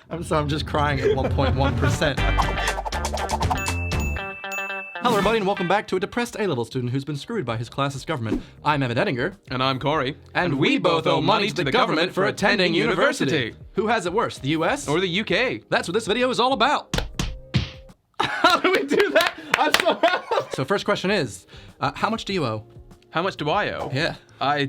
I'm just crying at 1.1%. Hello, everybody, and welcome back to a depressed A-level student who's been screwed by his class's government. I'm Edinger. And I'm Corey. And we both owe money to the government for attending university. Who has it worse, the US? Or the UK. That's what this video is all about. How do we do that? I'm so So first question is, how much do you owe? How much do I owe? Yeah. You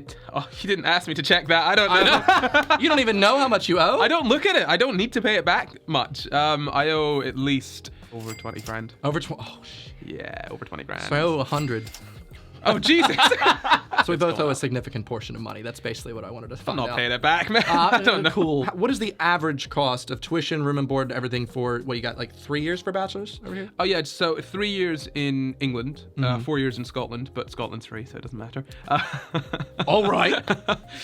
didn't ask me to check that. I don't know. You don't even know how much you owe? I don't look at it. I don't need to pay it back much. I owe at least over 20 grand. Over 20? Oh, shit. Yeah, over 20 grand. So I owe 100. Oh, Jesus. So we both owe a significant portion of money. That's basically what I wanted to find out. I'm not paying it back, man. I don't know. Cool. What is the average cost of tuition, room and board, everything for, what you got, like 3 years for bachelor's over here? Oh, yeah, so 3 years in England, 4 years in Scotland, but Scotland's free, so it doesn't matter. All right.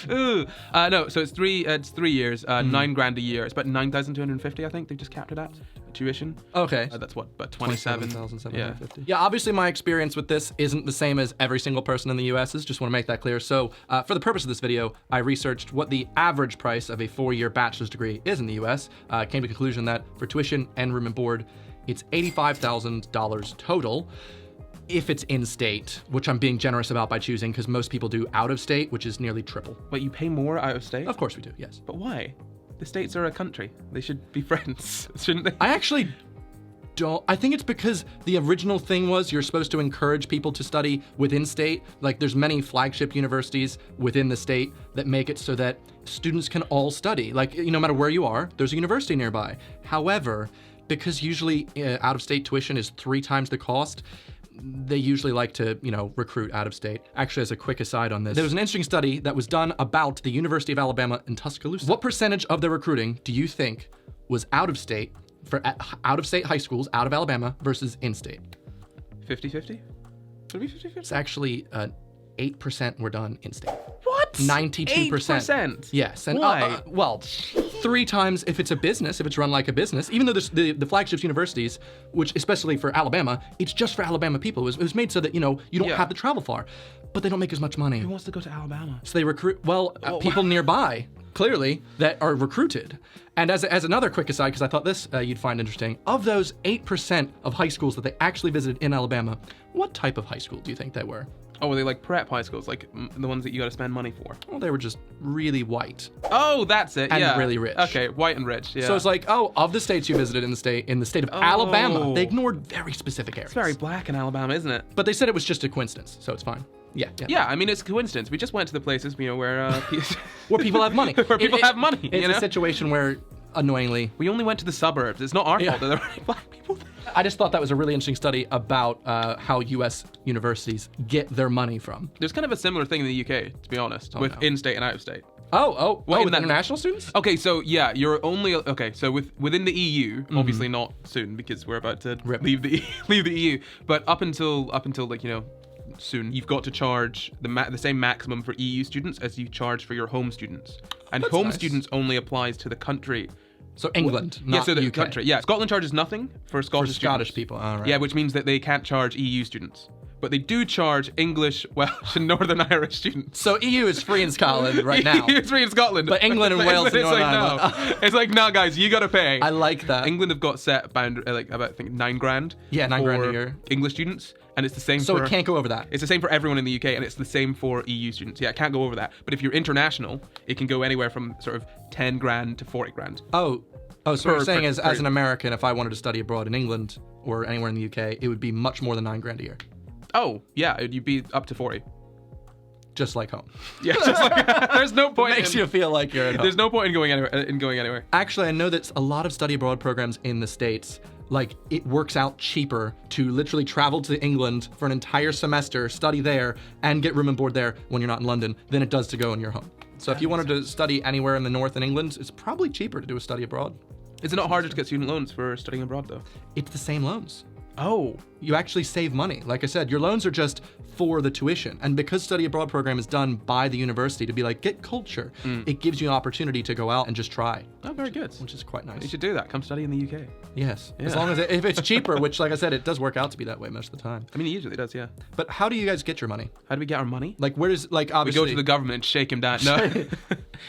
No, so it's 3 years, 9 grand a year. It's about 9,250, I think. They've just capped it at tuition. Okay. That's what, about 27,750. Yeah, obviously my experience with this isn't the same as every single person in the US's. Just want to make that clear. So for the purpose of this video, I researched what the average price of a 4-year bachelor's degree is in the US. Came to the conclusion that for tuition and room and board, it's $85,000 total. If it's in-state, which I'm being generous about by choosing, because most people do out-of-state, which is nearly triple. But you pay more out of state? Of course we do, yes. But why? The states are a country. They should be friends, shouldn't they? I actually don't. I think it's because the original thing was you're supposed to encourage people to study within state. Like there's many flagship universities within the state that make it so that students can all study. Like, no matter where you are, there's a university nearby. However, because usually out-of-state tuition is 3 times the cost, they usually like to, recruit out of state. Actually, as a quick aside on this, there was an interesting study that was done about the University of Alabama in Tuscaloosa. What percentage of their recruiting do you think was out of state for out of state high schools out of Alabama versus in state? 50-50? Could it be 50-50? It's actually 8% were done in state. What? 92%. 8%? Yes. And, why? Well, 3 times if it's a business, if it's run like a business, even though the flagships universities, which especially for Alabama, it's just for Alabama people. It was made so that, you don't have to travel far, but they don't make as much money. Who wants to go to Alabama? So they recruit, people nearby, clearly, that are recruited. And as another quick aside, because I thought this you'd find interesting, of those 8% of high schools that they actually visited in Alabama, what type of high school do you think they were? Oh, were they like prep high schools, like the ones that you got to spend money for? Well, they were just really white. Oh, that's it. And really rich. Okay, white and rich. Yeah. So it's like, of the states you visited in the state of Alabama, they ignored very specific areas. It's very black in Alabama, isn't it? But they said it was just a coincidence, so it's fine. Yeah. I mean, it's a coincidence. We just went to the places, where where people have money. Where people have money. It's a situation where, annoyingly, we only went to the suburbs. It's not our fault that there are black people there. I just thought that was a really interesting study about how U.S. universities get their money from. There's kind of a similar thing in the UK, to be honest, with in-state and out-of-state. With international students? Okay, so yeah, you're only so within the EU, obviously not soon because we're about to leave the EU. But up until soon, you've got to charge the same maximum for EU students as you charge for your home students, and home students only applies to the country. So England, not the UK. country. Yeah, Scotland charges nothing for Scottish people. All right. Yeah, which means that they can't charge EU students. But they do charge English, Welsh, and Northern Irish students. So EU is free in Scotland right now. EU is free in Scotland. But England and Wales and Northern Ireland. No. It's like, no, guys, you gotta pay. I like that. England have got set boundary, about, I think, 9 grand. Yeah, 9 grand a year. English students. And it's the same So it can't go over that. It's the same for everyone in the UK, and it's the same for EU students. Yeah, it can't go over that. But if you're international, it can go anywhere from sort of 10 grand to 40 grand. So what you're saying is, as an American, if I wanted to study abroad in England or anywhere in the UK, it would be much more than 9 grand a year. Oh, yeah, you'd be up to 40. Just like home. Yeah, just like there's no point. It makes you feel like you're at home. There's no point in going anywhere. Actually, I know that a lot of study abroad programs in the States, like it works out cheaper to literally travel to England for an entire semester, study there, and get room and board there when you're not in London than it does to go in your home. So if you wanted to study anywhere in the north in England, it's probably cheaper to do a study abroad. Is it not harder to get student loans for studying abroad though? It's the same loans. Oh. You actually save money. Like I said, your loans are just for the tuition. And because study abroad program is done by the university to be like, get culture, it gives you an opportunity to go out and just try. Oh, very good. Which is quite nice. You should do that. Come study in the UK. Yes. Yeah. As long as if it's cheaper, which like I said, it does work out to be that way most of the time. I mean, it usually does, yeah. But how do you guys get your money? How do we get our money? Like, where does, like, obviously... We go to the government and shake him down. No.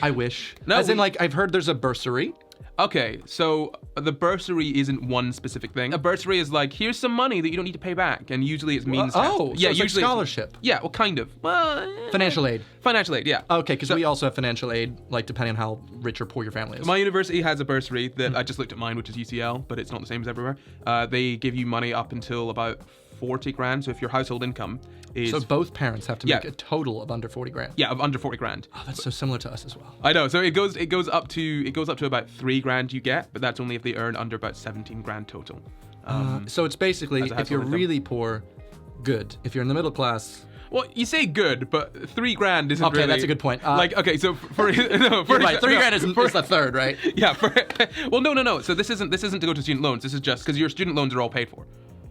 I wish. No, As in, like, I've heard there's a bursary. Okay, so the bursary isn't one specific thing. A bursary is like, here's some money that you don't need to pay back, and usually it means so yeah, it's usually like scholarship. Yeah, well, kind of. Well, Financial aid. Financial aid, yeah. Okay, because we also have financial aid, like depending on how rich or poor your family is. My university has a bursary that I just looked at mine, which is UCL, but it's not the same as everywhere. They give you money up until about 40 grand. So if your household income is So both parents have to make a total of under 40 grand. yeah, of under 40 grand. Oh, that's so similar to us as well. I know. So it goes up to about 3 grand you get, but that's only if they earn under about 17 grand total. So it's basically, as a if you're household income. really poor, good. If you're in the middle class, Well, you say good, but 3 grand isn't okay, really. that's a good point. Like, okay, so for no, for You're right, 3 grand is the third, right? Yeah. Well, no. So this isn't to go to student loans. This is just because your student loans are all paid for,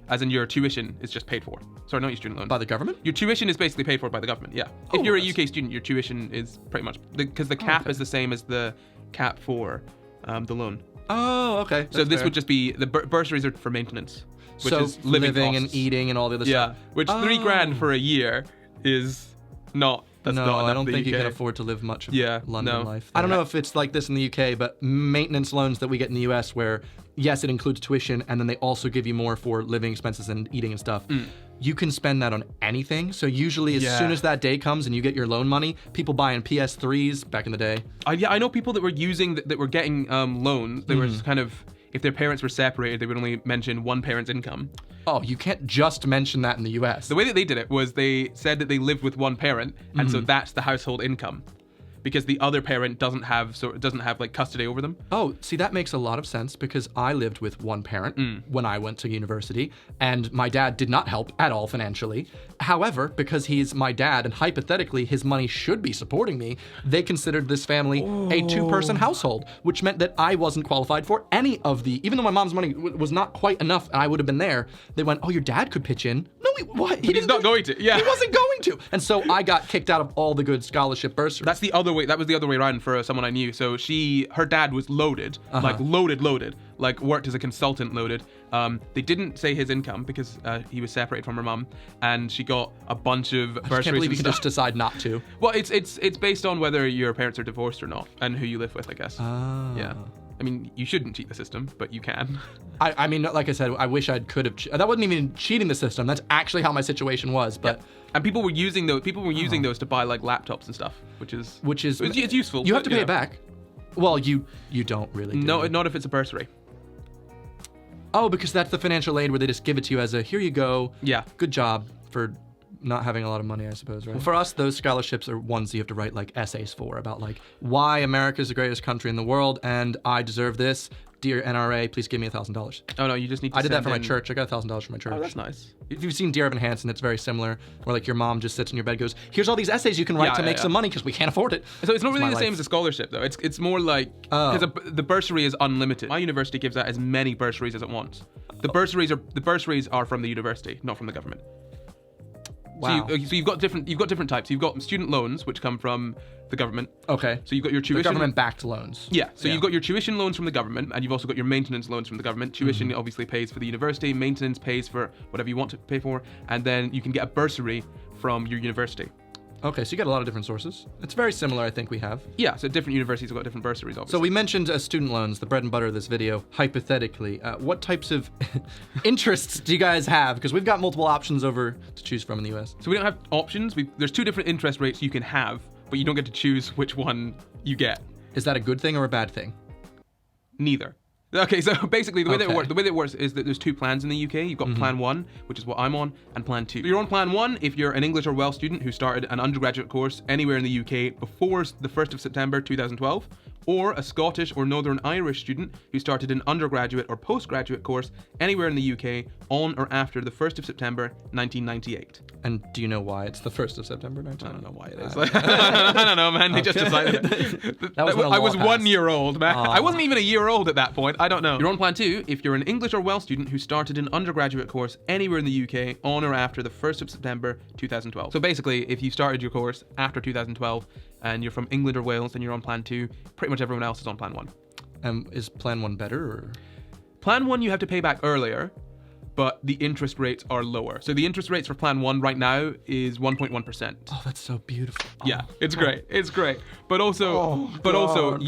as in your tuition is just paid for. Sorry, not your student loan. By the government? Your tuition is basically paid for by the government. Yeah. Oh, If you're a that's- UK student, your tuition is pretty much because the cap okay. is the same as the cap for the loan. Oh, okay. So that's this fair. would just be the bursaries are for maintenance, which so is living and costs. eating and all the other Yeah, stuff. which 3 grand for a year is not. That's no, not enough I don't for the think you UK. can afford to live much of Yeah, London no. life. I don't know if it's like this in the UK, but maintenance loans that we get in the US where, yes, it includes tuition, and then they also give you more for living expenses and eating and stuff. You can spend that on anything. So usually as soon as that day comes and you get your loan money, people buying PS3s back in the day. Yeah, I know people that were using that were getting loans. They were just kind of, if their parents were separated, they would only mention one parent's income. Oh, you can't just mention that in the US. The way that they did it was they said that they lived with one parent, and so that's the household income, because the other parent doesn't have like custody over them. Oh, see, that makes a lot of sense because I lived with one parent when I went to university, and my dad did not help at all financially. However, because he's my dad and hypothetically his money should be supporting me, they considered this family a 2-person household, which meant that I wasn't qualified for any of the, even though my mom's money was not quite enough and I would have been there, they went, oh, your dad could pitch in. No, what? He's not going to. Yeah. He wasn't going to. And so I got kicked out of all the good scholarship bursaries. That's the other way. That was the other way around for someone I knew. So her dad was loaded, like loaded, like worked as a consultant loaded. They didn't say his income because he was separated from her mum, and she got a bunch of bursaries. I can't believe you and can stuff. just decide not to. Well, it's based on whether your parents are divorced or not, and who you live with, I guess. Ah. Yeah. I mean, you shouldn't cheat the system, but you can. I mean, like I said, I wish I could have. That wasn't even cheating the system. That's actually how my situation was. But And people were using those. People were using those to buy like laptops and stuff, which is it's useful. You but, have to pay it back. Well, you don't really. Do No, it. not if it's a bursary. Oh, because that's the financial aid where they just give it to you as a here you go. Yeah. Good job for not having a lot of money, I suppose, right? Well, for us, those scholarships are ones you have to write like essays for about like why America is the greatest country in the world and I deserve this. Dear NRA, please give me $1,000. Oh no, you just need to I did that send for my in- church. I got $1,000 for my church. Oh, that's nice. If you've seen Dear Evan Hansen, it's very similar. Where like your mom just sits in your bed and goes, here's all these essays you can write Yeah, to yeah, make yeah. some money because we can't afford it. So it's not really my the same life. as a scholarship though. It's more like Oh. because the bursary is unlimited. My university gives out as many bursaries as it wants. The bursaries are from the university, not from the government. Wow. So you've got different types. You've got student loans, which come from the government. Okay. So you've got your The tuition. government-backed loans. Yeah. So you've got your tuition loans from the government, and you've also got your maintenance loans from the government. Tuition obviously pays for the university. Maintenance pays for whatever you want to pay for, and then you can get a bursary from your university. Okay, so you got a lot of different sources. It's very similar, I think we have. Yeah. So different universities have got different bursaries, obviously. So we mentioned student loans, the bread and butter of this video. Hypothetically, what types of interests do you guys have? Because we've got multiple options over to choose from in the US. So we don't have options. There's 2 different interest rates you can have, but you don't get to choose which one you get. Is that a good thing or a bad thing? Neither. Okay, so basically the way Okay. that it works is that there's 2 plans in the UK. You've got Plan 1, which is what I'm on, and Plan 2. You're on Plan 1 if you're an English or Welsh student who started an undergraduate course anywhere in the UK before the 1st of September 2012, or a Scottish or Northern Irish student who started an undergraduate or postgraduate course anywhere in the UK on or after the 1st of September 1998. And do you know why it's the 1st of September 19? I don't know why it is. I don't know, man. They just decided it. That was when a I law was passed. 1 year old, man. I wasn't even a year old at that point. I don't know. You're on Plan 2 if you're an English or Welsh student who started an undergraduate course anywhere in the UK on or after the 1st of September 2012. So basically, if you started your course after 2012 and you're from England or Wales, then you're on Plan 2. Pretty much everyone else is on Plan 1. Is Plan 1 better? Or? Plan 1 you have to pay back earlier, but the interest rates are lower. So the interest rates for Plan 1 right now is 1.1%. Oh, that's so beautiful. Yeah, it's great. It's great. But also, Oh, God.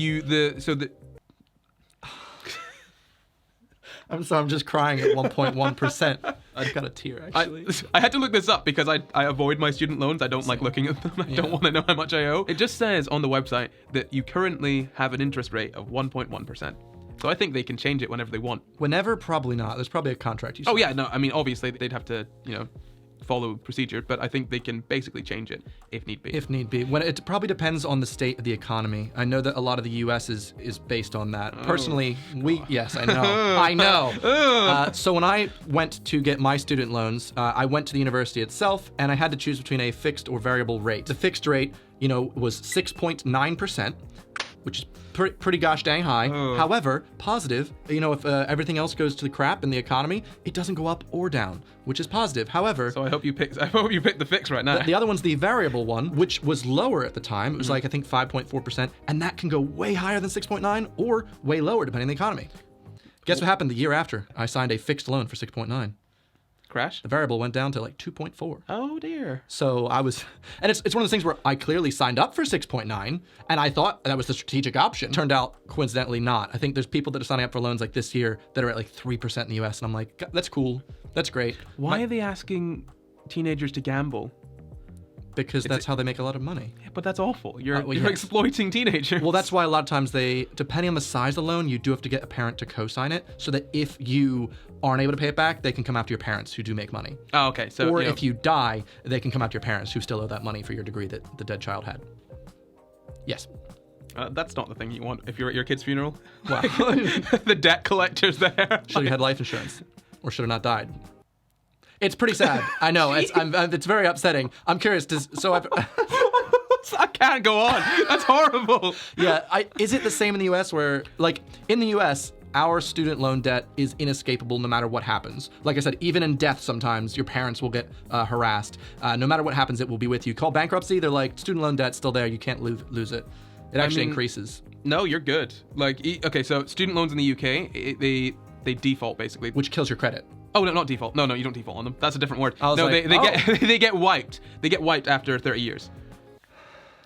I'm sorry, I'm just crying at 1.1%. I've got a tear, actually. I had to look this up because I avoid my student loans. I don't like looking at them. I don't want to know how much I owe. It just says on the website that you currently have an interest rate of 1.1%. So I think they can change it whenever they want. Whenever, probably not. There's probably a contract you Oh, yeah, no, I mean, obviously, they'd have to, follow procedure, but I think they can basically change it if need be. If need be. When it probably depends on the state of the economy. I know that a lot of the U.S. is based on that. Personally, yes, I know. I know. So when I went to get my student loans, I went to the university itself, and I had to choose between a fixed or variable rate. The fixed rate, was 6.9%, which is pretty gosh dang high. However, positive, if everything else goes to the crap in the economy, it doesn't go up or down, which is positive. However, so I hope you pick the fix right now. The other one's the variable one, which was lower at the time. It was I think 5.4%, and that can go way higher than 6.9 or way lower depending on the economy. Guess what happened the year after? I signed a fixed loan for 6.9. Crash? The variable went down to 2.4. Oh dear. So I was, and it's one of those things where I clearly signed up for 6.9, and I thought that was the strategic option. Turned out, coincidentally, not. I think there's people that are signing up for loans like this year that are at 3% in the US, and I'm like, that's cool, that's great. Why are they asking teenagers to gamble? Because that's how they make a lot of money. Yeah, but that's awful. You're exploiting teenagers. Well, that's why a lot of times depending on the size of the loan, you do have to get a parent to co-sign it, so that if you aren't able to pay it back, they can come after your parents who do make money. Oh, okay. So, or if you die, they can come after your parents who still owe that money for your degree that the dead child had. Yes. That's not the thing you want if you're at your kid's funeral. Wow. The debt collector's there. Should have had life insurance, or should have not died. It's pretty sad. I know. It's very upsetting. I'm curious. I can't go on. That's horrible. Yeah. Is it the same in the U.S. where, in the U.S., our student loan debt is inescapable no matter what happens? Like I said, even in death, sometimes your parents will get harassed. No matter what happens, it will be with you. Call bankruptcy. They're like, student loan debt's still there. You can't lose it. It actually increases. No, you're good. Okay, so student loans in the UK, they default basically, which kills your credit. Oh, no, not default. No, you don't default on them. That's a different word. No, they get wiped. They get wiped after 30 years.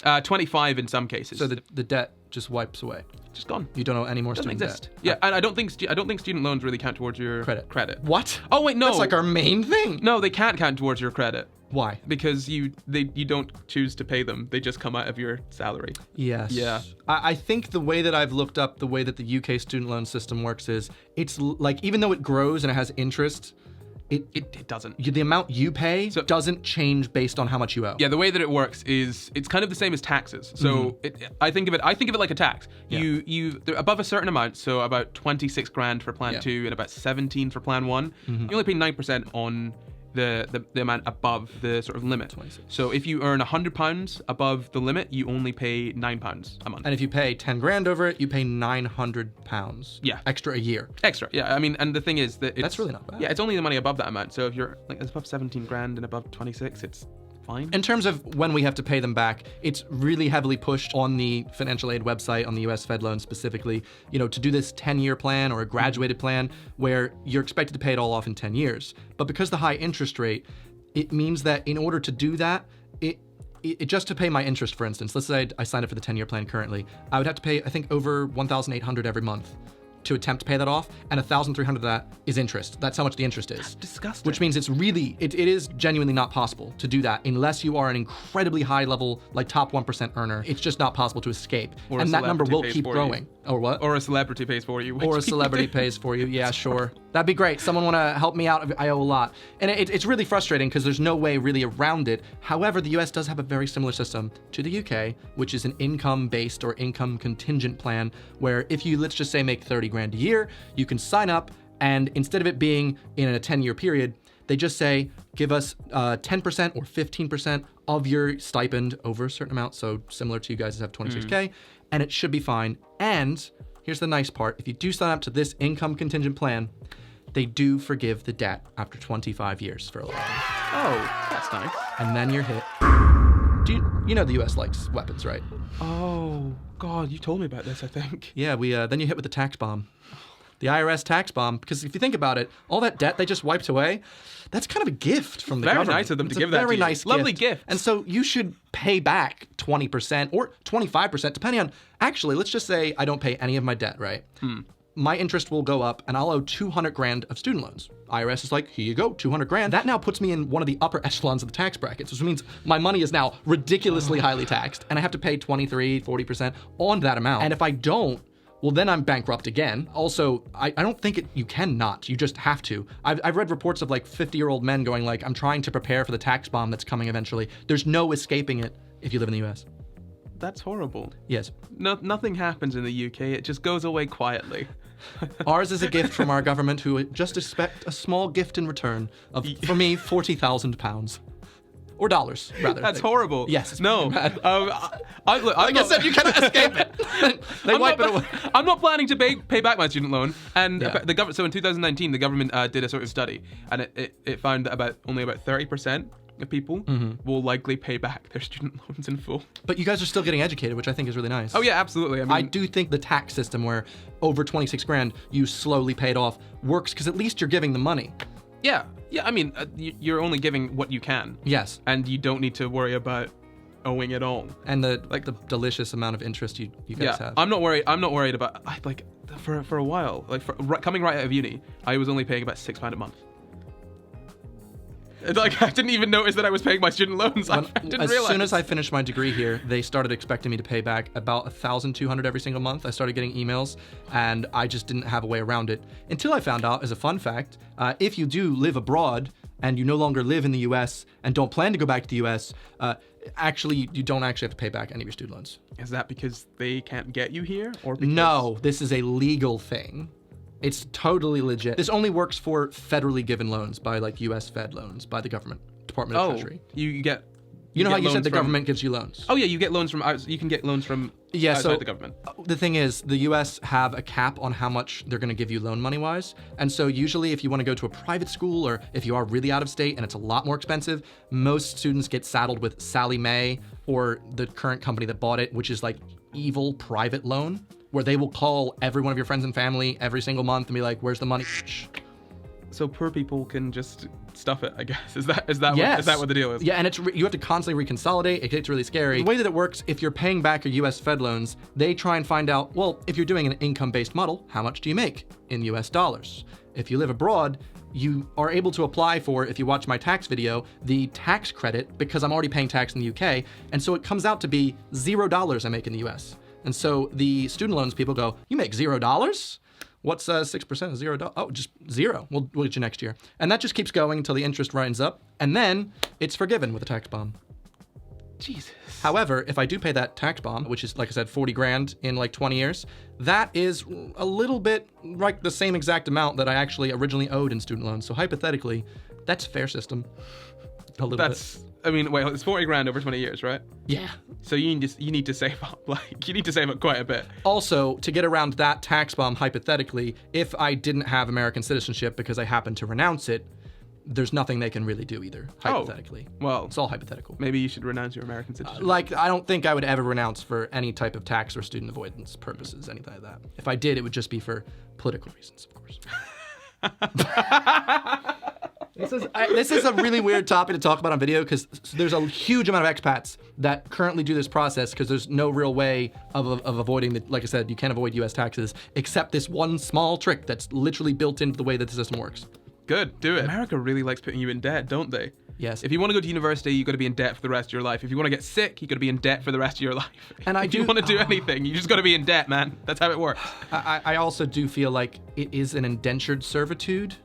25 in some cases. So the debt just wipes away. Just gone. You don't owe any more Doesn't student exist. debt. Yeah, and I don't think student loans really count towards your credit. What? Oh wait, no. That's our main thing. No, they can't count towards your credit. Why? Because you don't choose to pay them. They just come out of your salary. Yes. Yeah. I think the way that I've looked up the way that the UK student loan system works is it's even though it grows and it has interest, it doesn't. The amount you pay doesn't change based on how much you owe. Yeah, the way that it works is it's kind of the same as taxes. So I think of it like a tax. Yeah. They're above a certain amount, so about 26 grand for plan 2 and about 17 for plan 1. You only pay 9% on the amount above the sort of limit. 26. So if you earn £100 above the limit, you only pay £9 a month. And if you pay 10 grand over it, you pay £900. Yeah. Extra a year. Extra. Yeah. I mean, and the thing is that that's really not bad. Yeah, it's only the money above that amount. So if you're it's above 17 grand and above 26, it's fine. In terms of when we have to pay them back, it's really heavily pushed on the financial aid website, on the US Fed loan specifically, to do this 10-year plan or a graduated plan where you're expected to pay it all off in 10 years. But because the high interest rate, it means that in order to do that, it just to pay my interest, for instance, let's say I signed up for the 10-year plan currently, I would have to pay, I think, over $1,800 every month to attempt to pay that off, and $1,300 of that is interest. That's how much the interest is. That's disgusting. Which means it's really, it is genuinely not possible to do that unless you are an incredibly high level, top 1% earner. It's just not possible to escape. And that number will keep growing. Or what? Or a celebrity pays for you. Or a celebrity pays for you. Yeah, sure. That'd be great. Someone want to help me out? I owe a lot. And it's really frustrating because there's no way really around it. However, the US does have a very similar system to the UK, which is an income-based or income contingent plan where if you, let's just say, make 30 grand a year, you can sign up, and instead of it being in a 10-year period, they just say, give us 10% or 15% of your stipend over a certain amount. So similar to you guys that have 26K, and it should be fine. And here's the nice part. If you do sign up to this income contingent plan, they do forgive the debt after 25 years for a lot of them. Oh, that's nice. And then you're hit. You know the US likes weapons, right? Oh, God, you told me about this, I think. Yeah, then you hit with the tax bomb. The IRS tax bomb, because if you think about it, all that debt they just wiped away, that's kind of a gift from the government. Very nice of them to give that to you. Very nice Lovely gift. And so you should pay back 20% or 25%, depending on, actually, let's just say I don't pay any of my debt, right? my interest will go up and I'll owe 200 grand of student loans. IRS is like, here you go, 200 grand. That now puts me in one of the upper echelons of the tax brackets, which means my money is now ridiculously highly taxed and I have to pay 23, 40% on that amount. And if I don't, well, then I'm bankrupt again. Also, I don't think you can not. You just have to. I've read reports of like 50-year-old men going like, I'm trying to prepare for the tax bomb that's coming eventually. There's no escaping it if you live in the US. That's horrible. Yes. Nothing happens in the UK. It just goes away quietly. Ours is a gift from our government, who just expect a small gift in return of, for me, £40,000. Or dollars, rather. That's horrible. Yes. No. Like I said, you cannot escape it. They wipe it away. I'm not planning to pay back my student loan. And the government. So in 2019, the government did a sort of study, and it found that only about 30% of people will likely pay back their student loans in full. But you guys are still getting educated, which I think is really nice. Oh yeah, absolutely. I do think the tax system where over 26 grand you slowly paid off works because at least you're giving the money. Yeah. I mean, you're only giving what you can. Yes. And you don't need to worry about owing it all. And the delicious amount of interest you guys have. I'm not worried about for a while. Coming right out of uni, I was only paying about £6 a month. Like, I didn't even notice that I was paying my student loans. I didn't realize. As soon as I finished my degree here, they started expecting me to pay back about $1,200 every single month. I started getting emails, and I just didn't have a way around it until I found out, as a fun fact, if you do live abroad and you no longer live in the US and don't plan to go back to the US, actually, you don't actually have to pay back any of your student loans. Is that because they can't get you here, or because... No, this is a legal thing. It's totally legit. This only works for federally given loans by like US Fed loans by the government, Department of Treasury. You get... You know how you said the government gives you loans? Oh yeah, you get loans from... You can get loans from outside the government. The thing is, the US have a cap on how much they're going to give you loan money-wise. And so usually if you want to go to a private school, or if you are really out of state and it's a lot more expensive, most students get saddled with Sallie Mae or the current company that bought it, which is like evil private loan, where they will call every one of your friends and family every single month and be like, where's the money? So poor people can just stuff it, I guess. Is that what the deal is? Yeah, and you have to constantly reconsolidate. It gets really scary. The way that it works, if you're paying back your US Fed loans, they try and find out, well, if you're doing an income-based model, how much do you make in US dollars? If you live abroad, you are able to apply for, if you watch my tax video, the tax credit, because I'm already paying tax in the UK, and so it comes out to be $0 I make in the US. And so the student loans people go, you make $0? What's 6% of $0? Oh, just zero. We'll get you next year. And that just keeps going until the interest runs up, and then it's forgiven with a tax bomb. Jesus. However, if I do pay that tax bomb, which is, like I said, 40 grand in like 20 years, that is a little bit like the same exact amount that I actually originally owed in student loans. So hypothetically, that's a fair system. A little bit. I mean, wait, it's 40 grand over 20 years, right? Yeah. So you need to save up, you need to save up quite a bit. Also, to get around that tax bomb, hypothetically, if I didn't have American citizenship because I happened to renounce it, there's nothing they can really do either, hypothetically. Well, it's all hypothetical. Maybe you should renounce your American citizenship. I don't think I would ever renounce for any type of tax or student avoidance purposes, anything like that. If I did, it would just be for political reasons, of course. This is a really weird topic to talk about on video, because there's a huge amount of expats that currently do this process because there's no real way of avoiding the, like I said, you can't avoid US taxes except this one small trick that's literally built into the way that the system works. Good, do it. America really likes putting you in debt, don't they? Yes. If you want to go to university, you got to be in debt for the rest of your life. If you want to get sick, you got to be in debt for the rest of your life. And if you want to do anything, you just got to be in debt, man. That's how it works. I also do feel like it is an indentured servitude,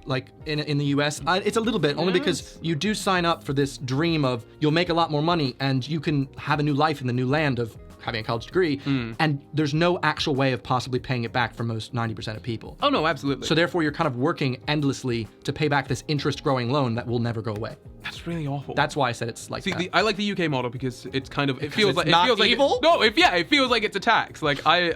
like in the US. It's a little bit, only because you do sign up for this dream of you'll make a lot more money and you can have a new life in the new land of having a college degree, and there's no actual way of possibly paying it back for most 90% of people. Oh no, absolutely. So therefore you're kind of working endlessly to pay back this interest growing loan that will never go away. That's really awful. That's why I said it's like that. I like the UK model because it's kind of, it feels like evil? It feels like it's a tax. Like I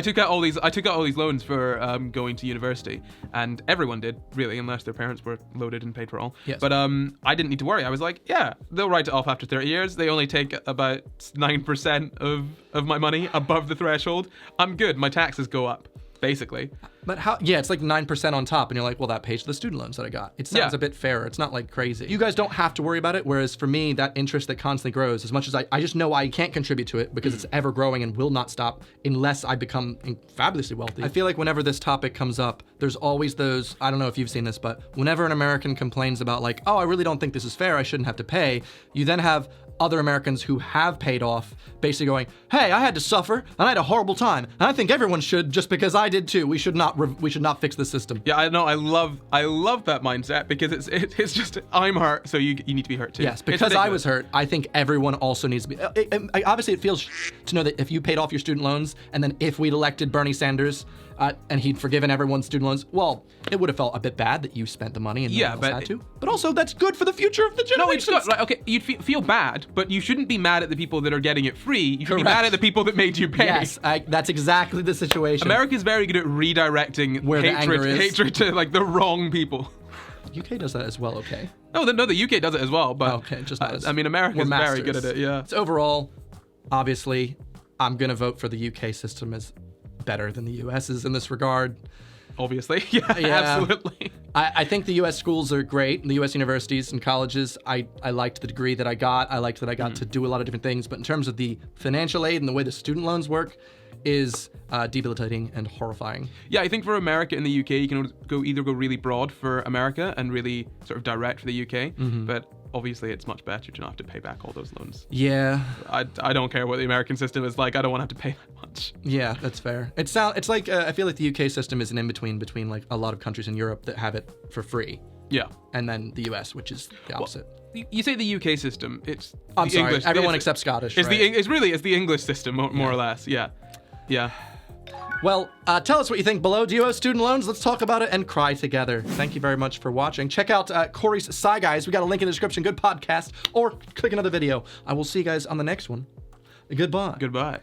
took out all these loans for going to university, and everyone did really, unless their parents were loaded and paid for all. Yes. But I didn't need to worry. I was like, yeah, they'll write it off after 30 years. They only take about 9% of my money above the threshold. I'm good. My taxes go up, basically. But how? Yeah, it's like 9% on top, and you're like, well, that pays for the student loans that I got. It sounds a bit fairer. It's not like crazy. You guys don't have to worry about it. Whereas for me, that interest that constantly grows, as much as I just know I can't contribute to it because it's ever growing and will not stop unless I become fabulously wealthy. I feel like whenever this topic comes up, there's always those. I don't know if you've seen this, but whenever an American complains about like, oh, I really don't think this is fair, I shouldn't have to pay, you then have other Americans who have paid off basically going, hey, I had to suffer and I had a horrible time and I think everyone should just because I did too. We should not fix the system. Yeah, I know. I love that mindset because it's just I'm hurt, so you need to be hurt too. Yes, because I was hurt, I think everyone also needs to be. Obviously, it feels to know that if you paid off your student loans and then if we'd elected Bernie Sanders and he'd forgiven everyone's student loans, well, it would have felt a bit bad that you spent the money and no one else had to. But also, that's good for the future of the generations. No, it's not. Like, okay, you'd feel bad, but you shouldn't be mad at the people that are getting it free. You should be mad at the people that made you pay. Yes, that's exactly the situation. America's very good at redirecting where hatred to like the wrong people. UK does that as well, okay? No, the UK does it as well, but okay, just not I mean, America's very good at it. Yeah. So overall, obviously, I'm gonna vote for the UK system as better than the US's in this regard. Obviously, yeah, absolutely. I think the US schools are great. The US universities and colleges, I liked the degree that I got. I liked that I got to do a lot of different things. But in terms of the financial aid and the way the student loans work, is debilitating and horrifying. Yeah, I think for America and the UK, you can either go really broad for America and really sort of direct for the UK, but obviously it's much better to not have to pay back all those loans. Yeah. I don't care what the American system is like. I don't want to have to pay that much. Yeah, that's fair. It's like I feel like the UK system is an in-between between like a lot of countries in Europe that have it for free. Yeah. And then the US, which is the opposite. Well, you say the UK system, it's I'm sorry, English, everyone except Scottish, it's right? It's the English system, more or less. Yeah. Yeah. Well, tell us what you think below. Do you owe student loans? Let's talk about it and cry together. Thank you very much for watching. Check out Corey's Sci Guys. We got a link in the description. Good podcast. Or click another video. I will see you guys on the next one. Goodbye. Goodbye.